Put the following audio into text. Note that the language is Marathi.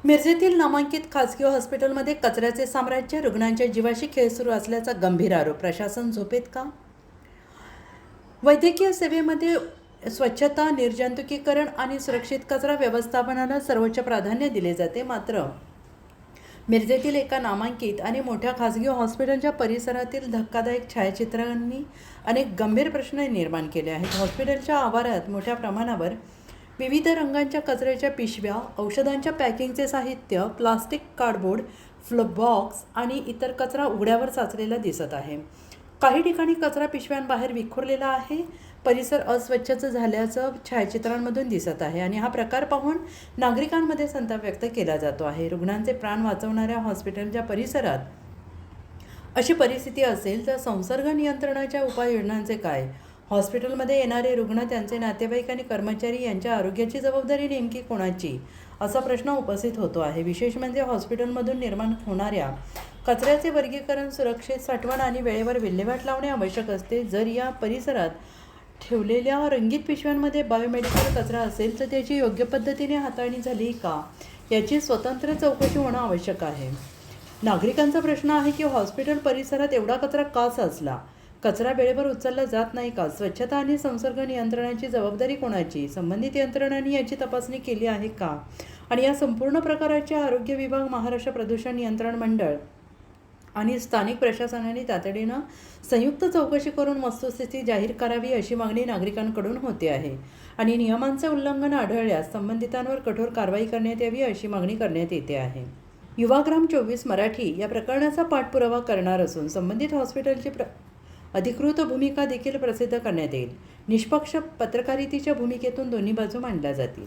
मिरजेतील नामांकित खासगी हॉस्पिटलमध्ये कचऱ्याचे साम्राज्य, रुग्णांच्या जीवाशी खेळ सुरू असल्याचा गंभीर आरोप. प्रशासन झोपेत का? वैद्यकीय सेवेमध्ये स्वच्छता, निर्जंतुकीकरण आणि सुरक्षित कचरा व्यवस्थापनाला सर्वोच्च प्राधान्य दिले जाते. मात्र मिरजेतील एका नामांकित आणि मोठ्या खासगी हॉस्पिटलच्या परिसरातील धक्कादायक छायाचित्रांनी अनेक गंभीर प्रश्न निर्माण केले आहेत. हॉस्पिटलच्या आवारात मोठ्या प्रमाणावर विविध रंगांच्या कचऱ्याच्या पिशव्या, औषधांच्या पॅकिंगचे साहित्य, प्लास्टिक, कार्डबोर्ड, बॉक्स आणि इतर कचरा उघड्यावर साचलेला दिसत आहे. काही ठिकाणी कचरा पिशव्यांबाहेर विखुरलेला आहे. परिसर अस्वच्छ झाल्याचं छायाचित्रांमधून दिसत आहे आणि हा प्रकार पाहून नागरिकांमध्ये संताप व्यक्त केला जातो आहे. रुग्णांचे प्राण वाचवणाऱ्या हॉस्पिटलच्या परिसरात अशी परिस्थिती असेल तर संसर्ग नियंत्रणाच्या उपाययोजनांचे काय? हॉस्पिटलमध्ये येणारे रुग्ण, त्यांचे नातेवाईक आणि कर्मचारी यांच्या आरोग्याची जबाबदारी नेमकी कोणाची, असा प्रश्न उपस्थित होतो आहे. विशेष म्हणजे हॉस्पिटलमधून निर्माण होणाऱ्या कचऱ्याचे वर्गीकरण, सुरक्षित साठवण आणि वेळेवर विल्हेवाट लावणे आवश्यक असते. जर या परिसरात ठेवलेल्या रंगीत पिशव्यांमध्ये बायोमेडिकल कचरा असेल तर त्याची योग्य पद्धतीने हाताळणी झाली का, याची स्वतंत्र चौकशी होणं आवश्यक आहे. नागरिकांचा प्रश्न आहे की हॉस्पिटल परिसरात एवढा कचरा का साचला? कचरा वेळेवर उचलला जात नाही का? स्वच्छता आणि संसर्ग नियंत्रणाची जबाबदारी कोणाची? संबंधित यंत्रणांनी याची तपासणी केली आहे का? आणि या संपूर्ण प्रकाराचे आरोग्य विभाग, महाराष्ट्र प्रदूषण नियंत्रण मंडळ आणि स्थानिक प्रशासनाने तातडीनं संयुक्त चौकशी करून वस्तुस्थिती जाहीर करावी, अशी मागणी नागरिकांकडून होते आहे. आणि नियमांचे उल्लंघन आढळल्यास संबंधितांवर कठोर कारवाई करण्यात यावी, अशी मागणी करण्यात येते आहे. युवाग्राम 24 मराठी या प्रकरणाचा पाठपुरावा करणार असून संबंधित हॉस्पिटलची अधिकृत भूमिका देखील प्रसिद्ध करण्यात येईल. निष्पक्ष पत्रकारितेच्या भूमिकेतून दोन्ही बाजू मांडल्या जातील.